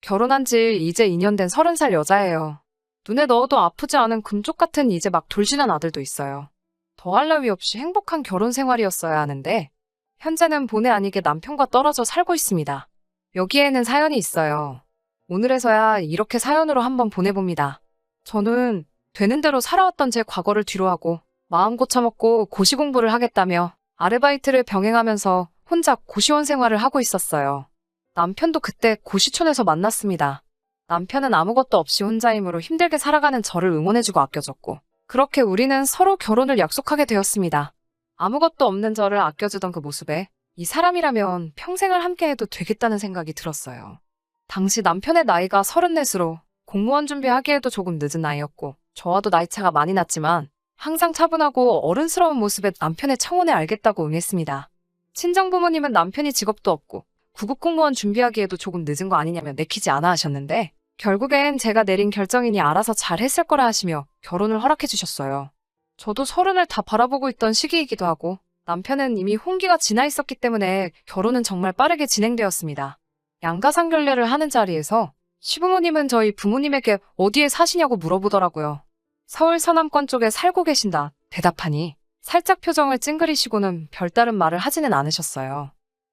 결혼한 지 이제 2년 된 30살 여자예요. 눈에 넣어도 아프지 않은 금쪽 같은 이제 막 돌진한 아들도 있어요. 더할 나위 없이 행복한 결혼 생활이었어야 하는데 현재는 본의 아니게 남편과 떨어져 살고 있습니다. 여기에는 사연이 있어요. 오늘에서야 이렇게 사연으로 한번 보내봅니다. 저는 되는 대로 살아왔던 제 과거를 뒤로하고 마음 고쳐먹고 고시 공부를 하겠다며 아르바이트를 병행하면서 혼자 고시원 생활을 하고 있었어요. 남편도 그때 고시촌에서 만났습니다. 남편은 아무것도 없이 혼자이므로 힘들게 살아가는 저를 응원해주고 아껴줬고 그렇게 우리는 서로 결혼을 약속하게 되었습니다. 아무것도 없는 저를 아껴주던 그 모습에 이 사람이라면 평생을 함께해도 되겠다는 생각이 들었어요. 당시 남편의 나이가 34으로 공무원 준비하기에도 조금 늦은 나이였고 저와도 나이차가 많이 났지만 항상 차분하고 어른스러운 모습에 남편의 청혼에 알겠다고 응했습니다. 친정부모님은 남편이 직업도 없고 구급공무원 준비하기에도 조금 늦은 거 아니냐며 내키지 않아 하셨는데 결국엔 제가 내린 결정이니 알아서 잘 했을 거라 하시며 결혼을 허락해 주셨어요. 저도 30을 다 바라보고 있던 시기이기도 하고 남편은 이미 혼기가 지나 있었기 때문에 결혼은 정말 빠르게 진행되었습니다. 양가상결례를 하는 자리에서 시부모님은 저희 부모님에게 어디에 사시냐고 물어보더라고요. 서울 서남권 쪽에 살고 계신다 대답하니 살짝 표정을 찡그리시고는 별다른 말을 하지는 않으셨어요.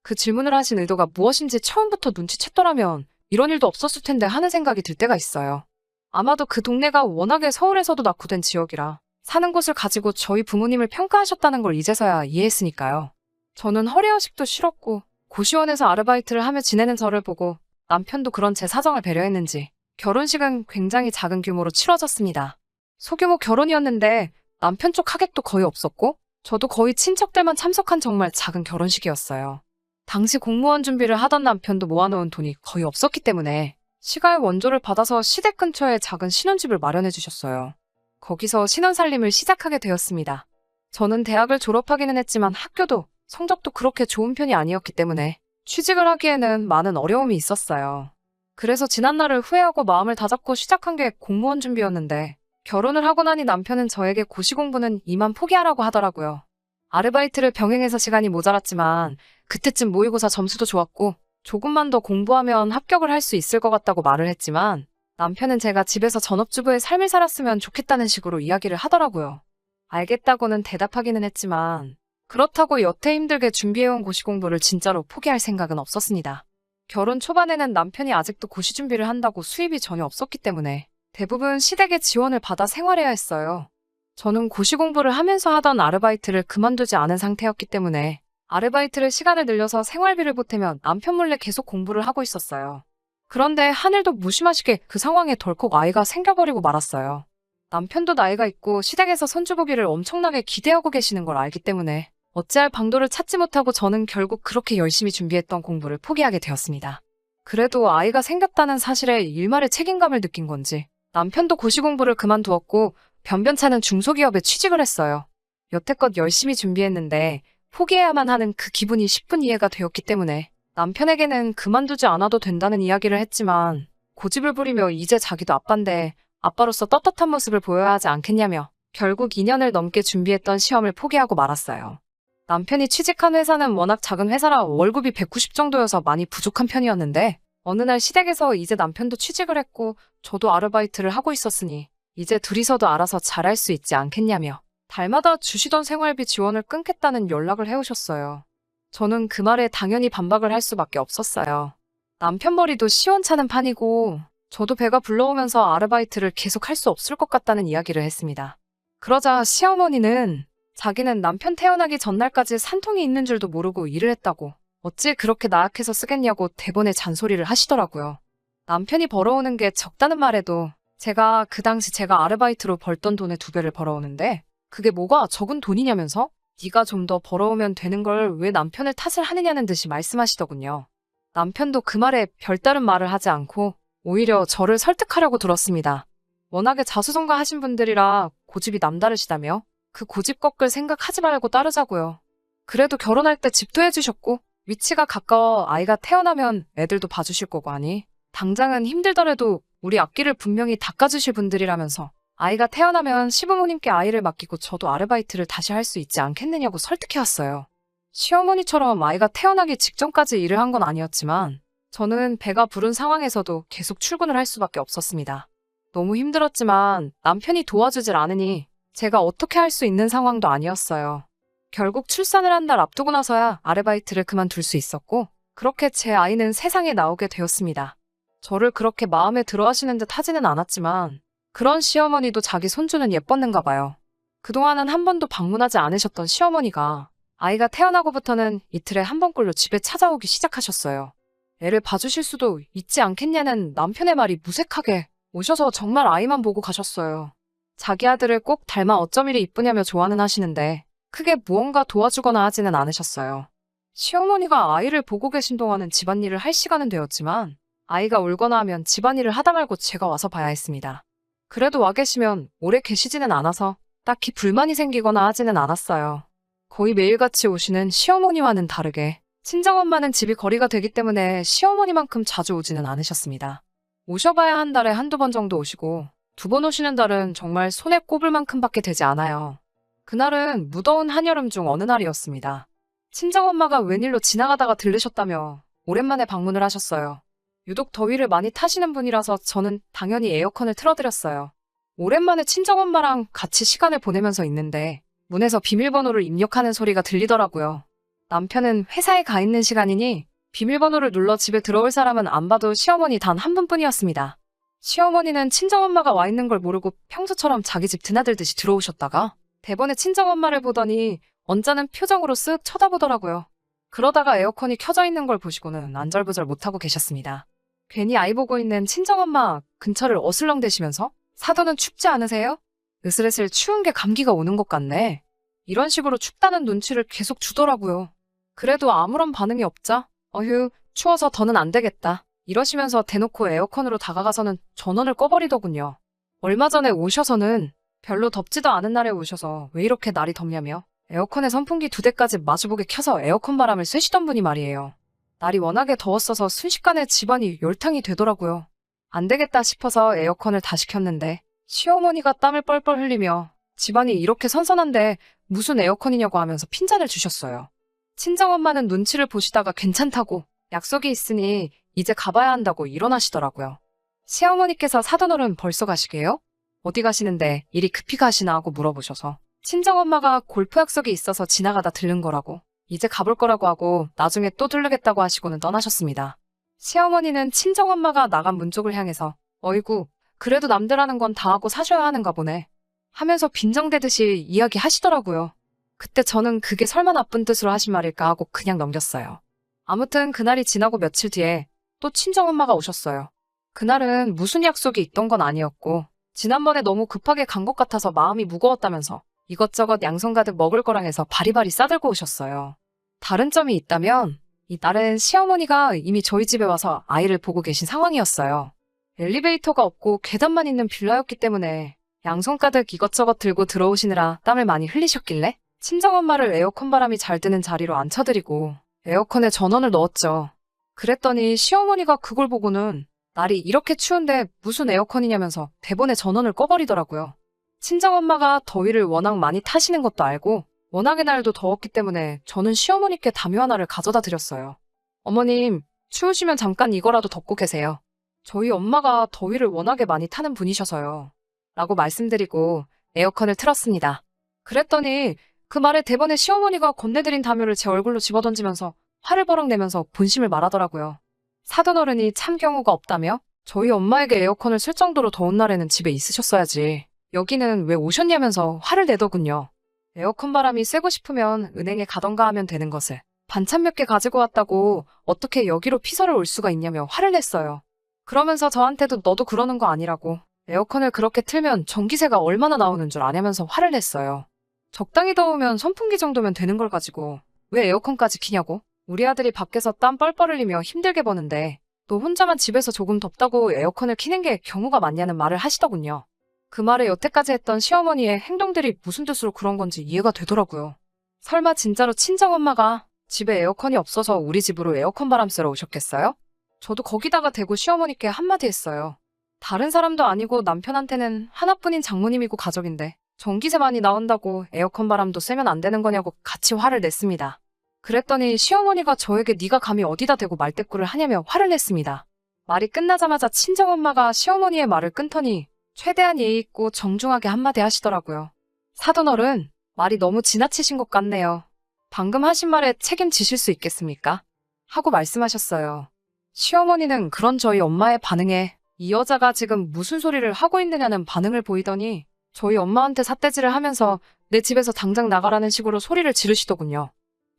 그 질문을 하신 의도가 무엇인지 처음부터 눈치챘더라면 이런 일도 없었을 텐데 하는 생각이 들 때가 있어요. 아마도 그 동네가 워낙에 서울에서도 낙후된 지역이라 사는 곳을 가지고 저희 부모님을 평가하셨다는 걸 이제서야 이해했으니까요. 저는 허례허식도 싫었고 고시원에서 아르바이트를 하며 지내는 저를 보고 남편도 그런 제 사정을 배려했는지 결혼식은 굉장히 작은 규모로 치러졌습니다. 소규모 결혼이었는데 남편 쪽 하객도 거의 없었고 저도 거의 친척들만 참석한 정말 작은 결혼식이었어요. 당시 공무원 준비를 하던 남편도 모아놓은 돈이 거의 없었기 때문에 시가의 원조를 받아서 시댁 근처에 작은 신혼집을 마련해 주셨어요. 거기서 신혼살림을 시작하게 되었습니다. 저는 대학을 졸업하기는 했지만 학교도 성적도 그렇게 좋은 편이 아니었기 때문에 취직을 하기에는 많은 어려움이 있었어요. 그래서 지난날을 후회하고 마음을 다잡고 시작한 게 공무원 준비였는데 결혼을 하고 나니 남편은 저에게 고시 공부는 이만 포기하라고 하더라고요. 아르바이트를 병행해서 시간이 모자랐지만 그때쯤 모의고사 점수도 좋았고 조금만 더 공부하면 합격을 할 수 있을 것 같다고 말을 했지만 남편은 제가 집에서 전업주부의 삶을 살았으면 좋겠다는 식으로 이야기를 하더라고요. 알겠다고는 대답하기는 했지만 그렇다고 여태 힘들게 준비해온 고시 공부를 진짜로 포기할 생각은 없었습니다. 결혼 초반에는 남편이 아직도 고시 준비를 한다고 수입이 전혀 없었기 때문에 대부분 시댁의 지원을 받아 생활해야 했어요. 저는 고시 공부를 하면서 하던 아르바이트를 그만두지 않은 상태였기 때문에 아르바이트를 시간을 늘려서 생활비를 보태며 남편 몰래 계속 공부를 하고 있었어요. 그런데 하늘도 무심하시게 그 상황에 덜컥 아이가 생겨버리고 말았어요. 남편도 나이가 있고 시댁에서 손주보기를 엄청나게 기대하고 계시는 걸 알기 때문에 어찌할 방도를 찾지 못하고 저는 결국 그렇게 열심히 준비했던 공부를 포기하게 되었습니다. 그래도 아이가 생겼다는 사실에 일말의 책임감을 느낀 건지 남편도 고시 공부를 그만두었고 변변찮은 중소기업에 취직을 했어요. 여태껏 열심히 준비했는데 포기해야만 하는 그 기분이 10분 이해가 되었기 때문에 남편에게는 그만두지 않아도 된다는 이야기를 했지만 고집을 부리며 이제 자기도 아빠인데 아빠로서 떳떳한 모습을 보여야 하지 않겠냐며 결국 2년을 넘게 준비했던 시험을 포기하고 말았어요. 남편이 취직한 회사는 워낙 작은 회사라 월급이 190 정도여서 많이 부족한 편이었는데 어느 날 시댁에서 이제 남편도 취직을 했고 저도 아르바이트를 하고 있었으니 이제 둘이서도 알아서 잘할 수 있지 않겠냐며 달마다 주시던 생활비 지원을 끊겠다는 연락을 해오셨어요. 저는 그 말에 당연히 반박을 할 수밖에 없었어요. 남편 머리도 시원찮은 판이고 저도 배가 불러오면서 아르바이트를 계속 할 수 없을 것 같다는 이야기를 했습니다. 그러자 시어머니는 자기는 남편 태어나기 전날까지 산통이 있는 줄도 모르고 일을 했다고 어찌 그렇게 나약해서 쓰겠냐고 대번에 잔소리를 하시더라고요. 남편이 벌어오는 게 적다는 말에도 제가 그 당시 제가 아르바이트로 벌던 돈의 2배를 벌어오는데 그게 뭐가 적은 돈이냐면서 네가 좀 더 벌어오면 되는 걸 왜 남편을 탓을 하느냐는 듯이 말씀하시더군요. 남편도 그 말에 별다른 말을 하지 않고 오히려 저를 설득하려고 들었습니다. 워낙에 자수성가하신 분들이라 고집이 남다르시다며 그 고집 꺾을 생각하지 말고 따르자고요. 그래도 결혼할 때 집도 해주셨고 위치가 가까워 아이가 태어나면 애들도 봐주실 거고 하니 당장은 힘들더라도 우리 앞길을 분명히 닦아주실 분들이라면서 아이가 태어나면 시부모님께 아이를 맡기고 저도 아르바이트를 다시 할 수 있지 않겠느냐고 설득해왔어요. 시어머니처럼 아이가 태어나기 직전까지 일을 한 건 아니었지만 저는 배가 부른 상황에서도 계속 출근을 할 수밖에 없었습니다. 너무 힘들었지만 남편이 도와주질 않으니 제가 어떻게 할 수 있는 상황도 아니었어요. 결국 출산을 한 달 앞두고 나서야 아르바이트를 그만둘 수 있었고, 그렇게 제 아이는 세상에 나오게 되었습니다. 저를 그렇게 마음에 들어 하시는 듯 하지는 않았지만 그런 시어머니도 자기 손주는 예뻤는가 봐요. 그동안은 한 번도 방문하지 않으셨던 시어머니가 아이가 태어나고부터는 이틀에 한 번꼴로 집에 찾아오기 시작하셨어요. 애를 봐주실 수도 있지 않겠냐는 남편의 말이 무색하게 오셔서 정말 아이만 보고 가셨어요. 자기 아들을 꼭 닮아 어쩜 이리 이쁘냐며 좋아는 하시는데 크게 무언가 도와주거나 하지는 않으셨어요. 시어머니가 아이를 보고 계신 동안은 집안일을 할 시간은 되었지만 아이가 울거나 하면 집안일을 하다 말고 제가 와서 봐야 했습니다. 그래도 와 계시면 오래 계시지는 않아서 딱히 불만이 생기거나 하지는 않았어요. 거의 매일같이 오시는 시어머니와는 다르게 친정엄마는 집이 거리가 되기 때문에 시어머니만큼 자주 오지는 않으셨습니다. 오셔봐야 한 달에 한두 번 정도 오시고 2번 오시는 달은 정말 손에 꼽을 만큼밖에 되지 않아요. 그날은 무더운 한여름 중 어느 날이었습니다. 친정엄마가 웬일로 지나가다가 들르셨다며 오랜만에 방문을 하셨어요. 유독 더위를 많이 타시는 분이라서 저는 당연히 에어컨을 틀어드렸어요. 오랜만에 친정엄마랑 같이 시간을 보내면서 있는데 문에서 비밀번호를 입력하는 소리가 들리더라고요. 남편은 회사에 가 있는 시간이니 비밀번호를 눌러 집에 들어올 사람은 안 봐도 시어머니 단 한 분뿐이었습니다. 시어머니는 친정엄마가 와 있는 걸 모르고 평소처럼 자기 집 드나들듯이 들어오셨다가 대번에 친정엄마를 보더니 언짢은 표정으로 쓱 쳐다보더라고요. 그러다가 에어컨이 켜져 있는 걸 보시고는 안절부절 못하고 계셨습니다. 괜히 아이 보고 있는 친정엄마 근처를 어슬렁대시면서 사돈은 춥지 않으세요? 으슬으슬 추운 게 감기가 오는 것 같네. 이런 식으로 춥다는 눈치를 계속 주더라고요. 그래도 아무런 반응이 없자 어휴 추워서 더는 안 되겠다 이러시면서 대놓고 에어컨으로 다가가서는 전원을 꺼버리더군요. 얼마 전에 오셔서는 별로 덥지도 않은 날에 오셔서 왜 이렇게 날이 덥냐며 에어컨에 선풍기 2대까지 마주보게 켜서 에어컨 바람을 쐬시던 분이 말이에요. 날이 워낙에 더웠어서 순식간에 집안이 열탕이 되더라고요. 안 되겠다 싶어서 에어컨을 다시 켰는데 시어머니가 땀을 뻘뻘 흘리며 집안이 이렇게 선선한데 무슨 에어컨이냐고 하면서 핀잔을 주셨어요. 친정엄마는 눈치를 보시다가 괜찮다고 약속이 있으니 이제 가봐야 한다고 일어나시더라고요. 시어머니께서 사돈어른 벌써 가시게요? 어디 가시는데 일이 급히 가시나 하고 물어보셔서 친정엄마가 골프 약속이 있어서 지나가다 들른 거라고 이제 가볼 거라고 하고 나중에 또 들르겠다고 하시고는 떠나셨습니다. 시어머니는 친정엄마가 나간 문 쪽을 향해서 어이구 그래도 남들 하는 건 다 하고 사셔야 하는가 보네 하면서 빈정대듯이 이야기하시더라고요. 그때 저는 그게 설마 나쁜 뜻으로 하신 말일까 하고 그냥 넘겼어요. 아무튼 그날이 지나고 며칠 뒤에 또 친정엄마가 오셨어요. 그날은 무슨 약속이 있던 건 아니었고 지난번에 너무 급하게 간 것 같아서 마음이 무거웠다면서 이것저것 양손 가득 먹을 거랑 해서 바리바리 싸들고 오셨어요. 다른 점이 있다면 이 날은 시어머니가 이미 저희 집에 와서 아이를 보고 계신 상황이었어요. 엘리베이터가 없고 계단만 있는 빌라였기 때문에 양손 가득 이것저것 들고 들어오시느라 땀을 많이 흘리셨길래 친정엄마를 에어컨 바람이 잘 드는 자리로 앉혀드리고 에어컨에 전원을 넣었죠. 그랬더니 시어머니가 그걸 보고는 날이 이렇게 추운데 무슨 에어컨이냐면서 대본에 전원을 꺼버리더라고요. 친정엄마가 더위를 워낙 많이 타시는 것도 알고 워낙에 날도 더웠기 때문에 저는 시어머니께 담요 하나를 가져다 드렸어요. 어머님, 추우시면 잠깐 이거라도 덮고 계세요. 저희 엄마가 더위를 워낙에 많이 타는 분이셔서요. 라고 말씀드리고 에어컨을 틀었습니다. 그랬더니 그 말에 대번에 시어머니가 건네드린 담요를 제 얼굴로 집어던지면서 화를 버럭 내면서 본심을 말하더라고요. 사돈어른이 참 경우가 없다며 저희 엄마에게 에어컨을 쓸 정도로 더운 날에는 집에 있으셨어야지. 여기는 왜 오셨냐면서 화를 내더군요. 에어컨 바람이 쐬고 싶으면 은행에 가던가 하면 되는 것을 반찬 몇 개 가지고 왔다고 어떻게 여기로 피서를 올 수가 있냐며 화를 냈어요. 그러면서 저한테도 너도 그러는 거 아니라고 에어컨을 그렇게 틀면 전기세가 얼마나 나오는 줄 아냐면서 화를 냈어요. 적당히 더우면 선풍기 정도면 되는 걸 가지고 왜 에어컨까지 키냐고. 우리 아들이 밖에서 땀 뻘뻘 흘리며 힘들게 버는데 너 혼자만 집에서 조금 덥다고 에어컨을 키는 게 경우가 많냐는 말을 하시더군요. 그 말에 여태까지 했던 시어머니의 행동들이 무슨 뜻으로 그런 건지 이해가 되더라고요. 설마 진짜로 친정엄마가 집에 에어컨이 없어서 우리 집으로 에어컨 바람 쐬러 오셨겠어요? 저도 거기다가 대고 시어머니께 한마디 했어요. 다른 사람도 아니고 남편한테는 하나뿐인 장모님이고 가족인데 전기세 많이 나온다고 에어컨 바람도 쐬면 안 되는 거냐고 같이 화를 냈습니다. 그랬더니 시어머니가 저에게 네가 감히 어디다 대고 말대꾸를 하냐며 화를 냈습니다. 말이 끝나자마자 친정엄마가 시어머니의 말을 끊더니 최대한 예의 있고 정중하게 한마디 하시더라고요. 사돈어른, 말이 너무 지나치신 것 같네요. 방금 하신 말에 책임지실 수 있겠습니까? 하고 말씀하셨어요. 시어머니는 그런 저희 엄마의 반응에 이 여자가 지금 무슨 소리를 하고 있느냐는 반응을 보이더니 저희 엄마한테 삿대질을 하면서 내 집에서 당장 나가라는 식으로 소리를 지르시더군요.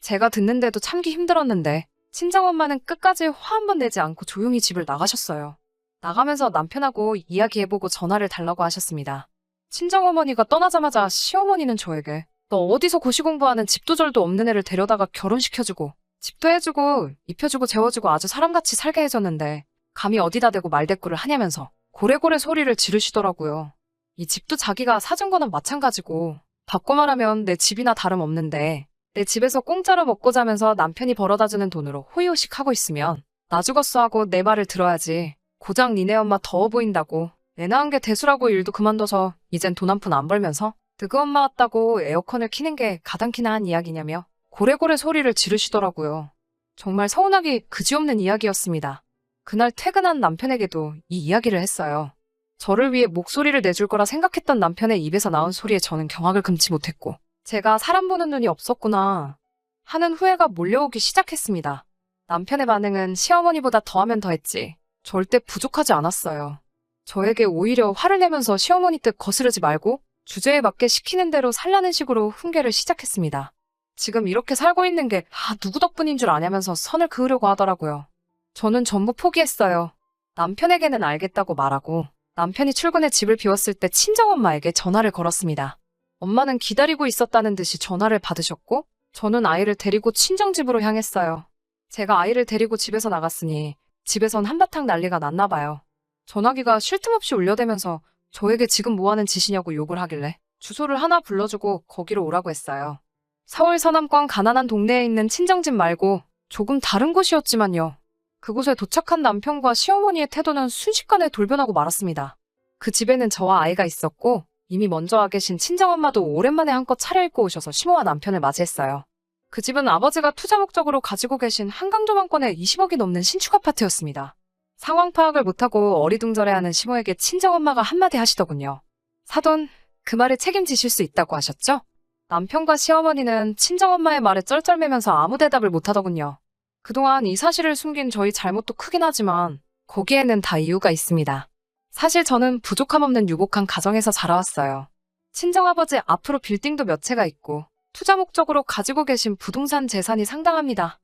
제가 듣는데도 참기 힘들었는데 친정엄마는 끝까지 화 한 번 내지 않고 조용히 집을 나가셨어요. 나가면서 남편하고 이야기해보고 전화를 달라고 하셨습니다. 친정어머니가 떠나자마자 시어머니는 저에게 너 어디서 고시공부하는 집도 절도 없는 애를 데려다가 결혼시켜주고 집도 해주고 입혀주고 재워주고 아주 사람같이 살게 해줬는데 감히 어디다 대고 말대꾸를 하냐면서 고래고래 소리를 지르시더라고요. 이 집도 자기가 사준 거는 마찬가지고 바꿔 말하면 내 집이나 다름없는데 내 집에서 공짜로 먹고 자면서 남편이 벌어다주는 돈으로 호의호식하고 있으면 나 죽었어 하고 내 말을 들어야지. 고작 니네 엄마 더워 보인다고 애 낳은 게 대수라고 일도 그만둬서 이젠 돈 한 푼 안 벌면서 드그 엄마 같다고 에어컨을 키는 게 가당키나 한 이야기냐며 고래고래 소리를 지르시더라고요. 정말 서운하기 그지없는 이야기였습니다. 그날 퇴근한 남편에게도 이 이야기를 했어요. 저를 위해 목소리를 내줄 거라 생각했던 남편의 입에서 나온 소리에 저는 경악을 금치 못했고 제가 사람 보는 눈이 없었구나 하는 후회가 몰려오기 시작했습니다. 남편의 반응은 시어머니보다 더하면 더했지 절대 부족하지 않았어요. 저에게 오히려 화를 내면서 시어머니 뜻 거스르지 말고 주제에 맞게 시키는 대로 살라는 식으로 훈계를 시작했습니다. 지금 이렇게 살고 있는 게 누구 덕분인 줄 아냐면서 선을 그으려고 하더라고요. 저는 전부 포기했어요. 남편에게는 알겠다고 말하고 남편이 출근해 집을 비웠을 때 친정엄마에게 전화를 걸었습니다. 엄마는 기다리고 있었다는 듯이 전화를 받으셨고 저는 아이를 데리고 친정집으로 향했어요. 제가 아이를 데리고 집에서 나갔으니 집에선 한바탕 난리가 났나 봐요. 전화기가 쉴 틈 없이 울려대면서 저에게 지금 뭐하는 짓이냐고 욕을 하길래 주소를 하나 불러주고 거기로 오라고 했어요. 서울 서남권 가난한 동네에 있는 친정집 말고 조금 다른 곳이었지만요. 그곳에 도착한 남편과 시어머니의 태도는 순식간에 돌변하고 말았습니다. 그 집에는 저와 아이가 있었고 이미 먼저 와 계신 친정엄마도 오랜만에 한껏 차려입고 오셔서 시모와 남편을 맞이했어요. 그 집은 아버지가 투자 목적으로 가지고 계신 한강조망권에 20억이 넘는 신축 아파트였습니다. 상황 파악을 못하고 어리둥절해하는 시모에게 친정엄마가 한마디 하시더군요. 사돈, 그 말에 책임지실 수 있다고 하셨죠? 남편과 시어머니는 친정엄마의 말에 쩔쩔매면서 아무 대답을 못하더군요. 그동안 이 사실을 숨긴 저희 잘못도 크긴 하지만 거기에는 다 이유가 있습니다. 사실 저는 부족함 없는 유복한 가정에서 자라왔어요. 친정아버지 앞으로 빌딩도 몇 채가 있고 투자 목적으로 가지고 계신 부동산 재산이 상당합니다.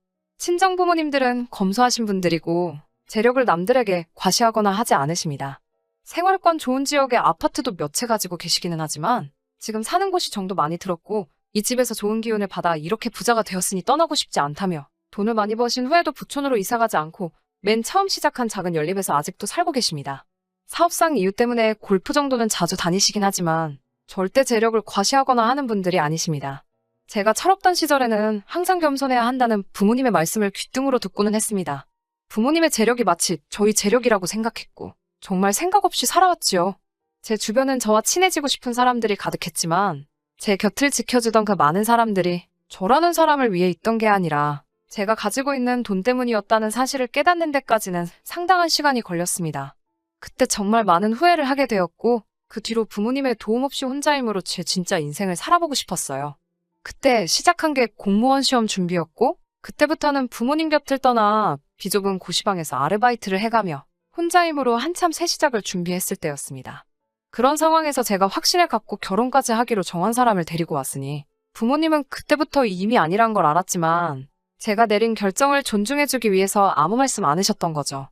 친정부모님들은 검소하신 분들이고 재력을 남들에게 과시하거나 하지 않으십니다. 생활권 좋은 지역의 아파트도 몇 채 가지고 계시기는 하지만 지금 사는 곳이 정도 많이 들었고 이 집에서 좋은 기운을 받아 이렇게 부자가 되었으니 떠나고 싶지 않다며 돈을 많이 버신 후에도 부촌으로 이사가지 않고 맨 처음 시작한 작은 연립에서 아직도 살고 계십니다. 사업상 이유 때문에 골프 정도는 자주 다니시긴 하지만 절대 재력을 과시하거나 하는 분들이 아니십니다. 제가 철없던 시절에는 항상 겸손해야 한다는 부모님의 말씀을 귓등으로 듣고는 했습니다. 부모님의 재력이 마치 저희 재력이라고 생각했고 정말 생각 없이 살아왔지요. 제 주변은 저와 친해지고 싶은 사람들이 가득했지만 제 곁을 지켜주던 그 많은 사람들이 저라는 사람을 위해 있던 게 아니라 제가 가지고 있는 돈 때문이었다는 사실을 깨닫는 데까지는 상당한 시간이 걸렸습니다. 그때 정말 많은 후회를 하게 되었고 그 뒤로 부모님의 도움 없이 혼자 힘으로 제 진짜 인생을 살아보고 싶었어요. 그때 시작한 게 공무원 시험 준비였고 그때부터는 부모님 곁을 떠나 비좁은 고시방에서 아르바이트를 해가며 혼자 힘으로 한참 새 시작을 준비했을 때였습니다. 그런 상황에서 제가 확신을 갖고 결혼까지 하기로 정한 사람을 데리고 왔으니 부모님은 그때부터 이미 아니란 걸 알았지만 제가 내린 결정을 존중해주기 위해서 아무 말씀 안 하셨던 거죠.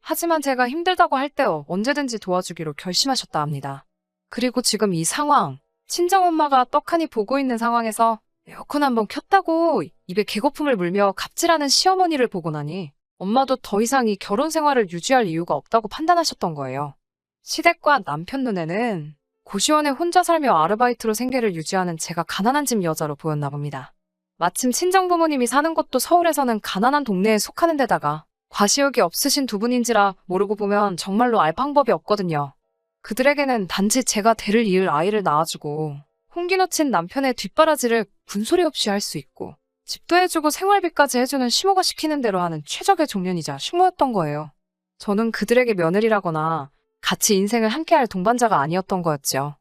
하지만 제가 힘들다고 할 때 언제든지 도와주기로 결심하셨다 합니다. 그리고 지금 이 상황, 친정엄마가 떡하니 보고 있는 상황에서 에어컨 한번 켰다고 입에 개거품을 물며 갑질하는 시어머니를 보고 나니 엄마도 더 이상 이 결혼 생활을 유지할 이유가 없다고 판단하셨던 거예요. 시댁과 남편 눈에는 고시원에 혼자 살며 아르바이트로 생계를 유지하는 제가 가난한 집 여자로 보였나 봅니다. 마침 친정부모님이 사는 곳도 서울에서는 가난한 동네에 속하는 데다가 과시욕이 없으신 두 분인지라 모르고 보면 정말로 알 방법이 없거든요. 그들에게는 단지 제가 대를 이을 아이를 낳아주고 홍기 놓친 남편의 뒷바라지를 군소리 없이 할 수 있고 집도 해주고 생활비까지 해주는 시모가 시키는 대로 하는 최적의 종년이자 식모였던 거예요. 저는 그들에게 며느리라거나 같이 인생을 함께할 동반자가 아니었던 거였죠.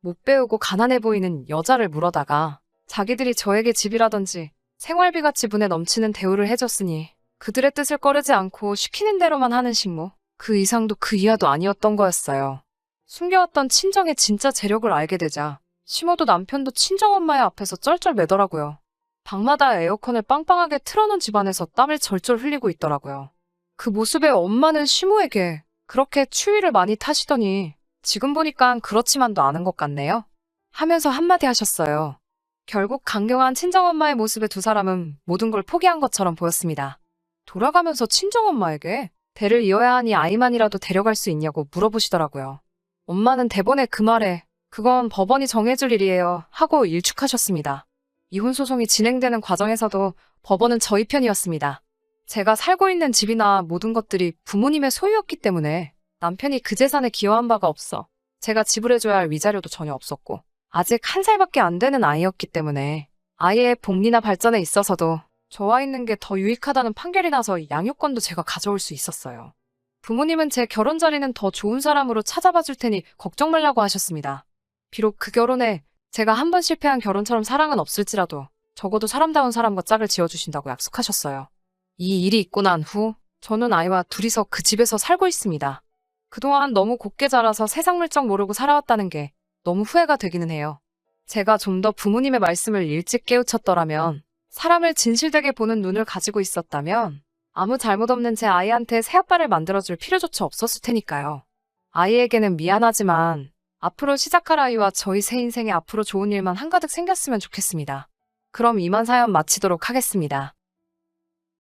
못 배우고 가난해 보이는 여자를 물어다가 자기들이 저에게 집이라든지 생활비가 지분에 넘치는 대우를 해줬으니 그들의 뜻을 꺼르지 않고 시키는 대로만 하는 식모. 그 이상도 그 이하도 아니었던 거였어요. 숨겨왔던 친정의 진짜 재력을 알게 되자 시모도 남편도 친정엄마의 앞에서 쩔쩔매더라고요. 방마다 에어컨을 빵빵하게 틀어놓은 집안에서 땀을 절절 흘리고 있더라고요. 그 모습에 엄마는 시모에게 그렇게 추위를 많이 타시더니 지금 보니까 그렇지만도 않은 것 같네요. 하면서 한마디 하셨어요. 결국 강경한 친정엄마의 모습에 두 사람은 모든 걸 포기한 것처럼 보였습니다. 돌아가면서 친정엄마에게 대를 이어야 하니 아이만이라도 데려갈 수 있냐고 물어보시더라고요. 엄마는 대번에 그 말에 그건 법원이 정해줄 일이에요 하고 일축하셨습니다. 이혼 소송이 진행되는 과정에서도 법원은 저희 편이었습니다. 제가 살고 있는 집이나 모든 것들이 부모님의 소유였기 때문에 남편이 그 재산에 기여한 바가 없어 제가 지불해줘야 할 위자료도 전혀 없었고 아직 1살밖에 안 되는 아이였기 때문에 아이의 복리나 발전에 있어서도 저와 있는 게 더 유익하다는 판결이 나서 양육권도 제가 가져올 수 있었어요. 부모님은 제 결혼 자리는 더 좋은 사람으로 찾아봐 줄 테니 걱정 말라고 하셨습니다. 비록 그 결혼에 제가 한 번 실패한 결혼처럼 사랑은 없을지라도 적어도 사람다운 사람과 짝을 지어주신다고 약속하셨어요. 이 일이 있고 난 후 저는 아이와 둘이서 그 집에서 살고 있습니다. 그동안 너무 곱게 자라서 세상 물정 모르고 살아왔다는 게 너무 후회가 되기는 해요. 제가 좀 더 부모님의 말씀을 일찍 깨우쳤더라면, 사람을 진실되게 보는 눈을 가지고 있었다면 아무 잘못 없는 제 아이한테 새아빠를 만들어줄 필요조차 없었을 테니까요. 아이에게는 미안하지만 앞으로 시작할 아이와 저희 새 인생에 앞으로 좋은 일만 한가득 생겼으면 좋겠습니다. 그럼 이만 사연 마치도록 하겠습니다.